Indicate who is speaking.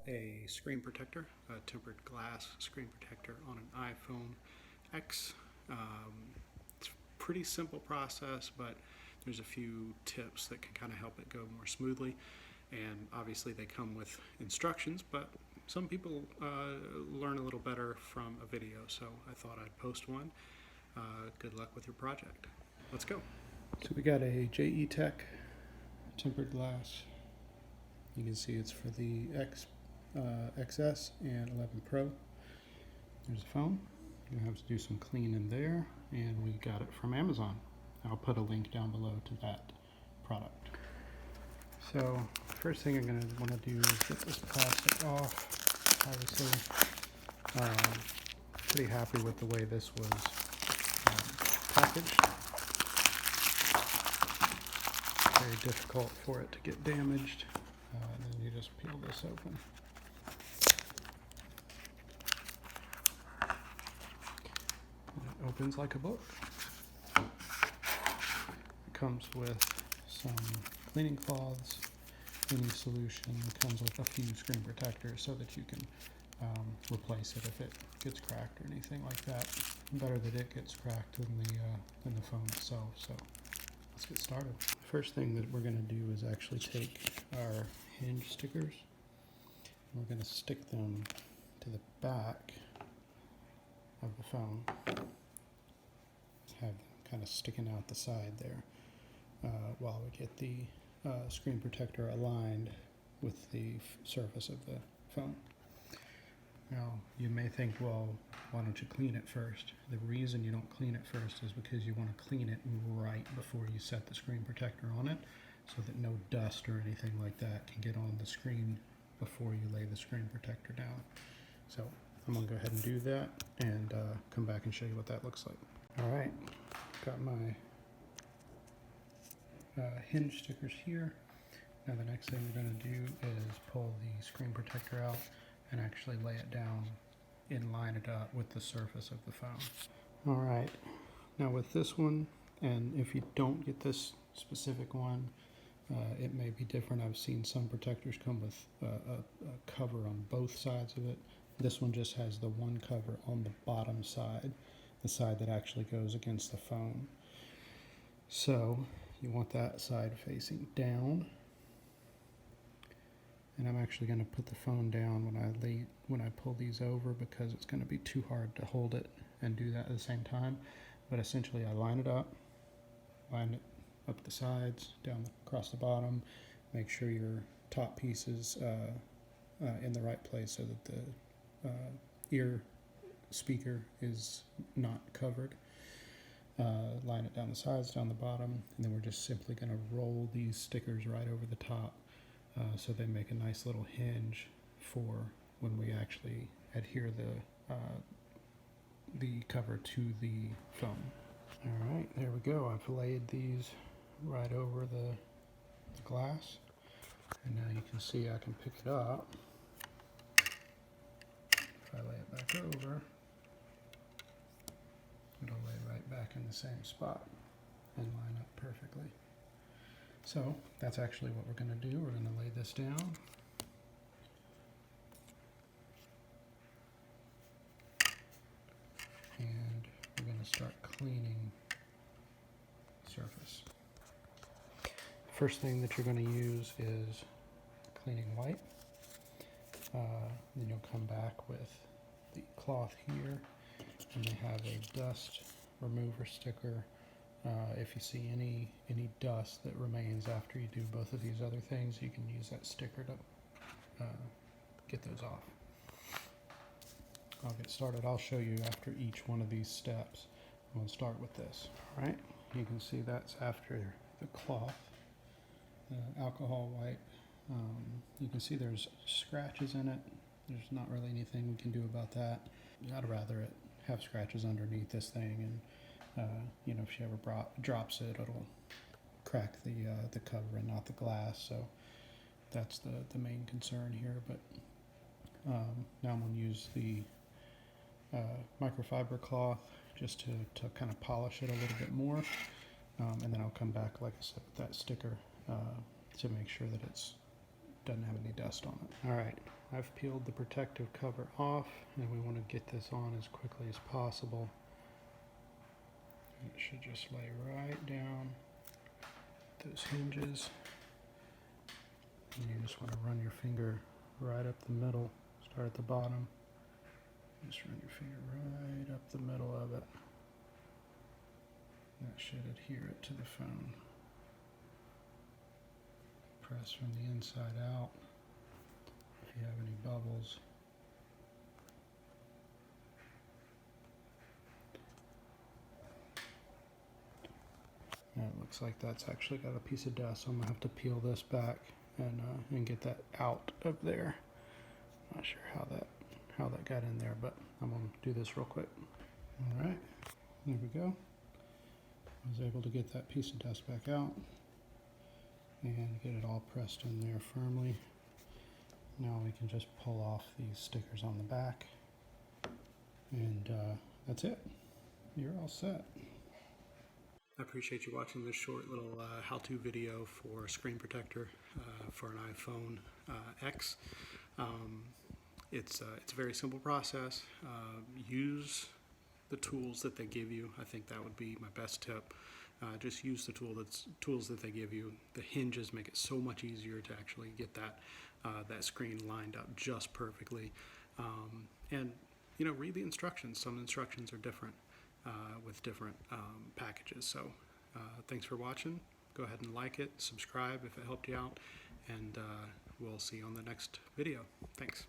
Speaker 1: a screen protector, a tempered glass screen protector on an iPhone X. It's a pretty simple process, but there's a few tips that can kind of help it go more smoothly. And obviously they come with instructions, but some people learn a little better from a video, so I thought I'd post one. Good luck with your project. Let's go. So we got a JE Tech tempered glass. You can see it's for the XS and 11 Pro. There's a phone. You have to do some cleaning there, and we got it from Amazon. I'll put a link down below to that product. So first thing I'm going to want to do is get this plastic off. Obviously, pretty happy with the way this was packaged. Very difficult for it to get damaged. And then you just peel this open. And it opens like a book. It comes with some cleaning cloths, cleaning solution. It comes with a few screen protectors so that you can replace it if it gets cracked or anything like that. Better that it gets cracked than the phone itself. So let's get started. First thing that we're going to do is actually take our hinge stickers. We're going to stick them to the back of the phone. Have them kind of sticking out the side there while we get the screen protector aligned with the surface of the phone. Now, you may think, well, why don't you clean it first? The reason you don't clean it first is because you want to clean it right before you set the screen protector on it, so that no dust or anything like that can get on the screen before you lay the screen protector down. So I'm going to go ahead and do that and come back and show you what that looks like. All right, got my hinge stickers here. Now the next thing we're going to do is pull the screen protector out and actually lay it down and line it up with the surface of the phone. All right, now with this one, and if you don't get this specific one, it may be different. I've seen some protectors come with a cover on both sides of it. This one just has the one cover on the bottom side, the side that actually goes against the phone. So you want that side facing down. And I'm actually going to put the phone down when I pull these over, because it's going to be too hard to hold it and do that at the same time. But essentially I line it up the sides, down across the bottom, make sure your top piece is in the right place so that the ear speaker is not covered. Line it down the sides, down the bottom, and then we're just simply going to roll these stickers right over the top. So they make a nice little hinge for when we actually adhere the cover to the phone. All right, there we go. I've laid these right over the glass, and now you can see I can pick it up. If I lay it back over, it'll lay right back in the same spot and line up perfectly. So that's actually what we're going to do. We're going to lay this down. And we're going to start cleaning the surface. First thing that you're going to use is cleaning white. Then you'll come back with the cloth here, and they have a dust remover sticker. If you see any dust that remains after you do both of these other things, you can use that sticker to get those off. I'll get started. I'll show you after each one of these steps. I'm going to start with this. All right, you can see that's after the cloth, the alcohol wipe. You can see there's scratches in it. There's not really anything we can do about that. I'd rather it have scratches underneath this thing, and if she ever drops it, it'll crack the cover and not the glass. So that's the main concern here. But now I'm going to use the microfiber cloth just to kind of polish it a little bit more, and then I'll come back, like I said, with that sticker to make sure that it's doesn't have any dust on it. All right, I've peeled the protective cover off, and we want to get this on as quickly as possible. And it should just lay right down those hinges. And you just want to run your finger right up the middle. Start at the bottom. Just run your finger right up the middle of it. That should adhere it to the phone. Press from the inside out if you have any bubbles. And it looks like that's actually got a piece of dust, so I'm gonna have to peel this back and get that out of there. Not sure how that got in there, but I'm gonna do this real quick. All right, there we go. I was able to get that piece of dust back out and get it all pressed in there firmly. Now we can just pull off these stickers on the back, and that's it. You're all set. I appreciate you watching this short little how-to video for a screen protector for an iPhone X. It's a very simple process. Use the tools that they give you. I think that would be my best tip. Just use the tools that they give you. The hinges make it so much easier to actually get that screen lined up just perfectly. And read the instructions. Some instructions are different with different packages. So thanks for watching. Go ahead and like it, subscribe if it helped you out, and we'll see you on the next video. Thanks.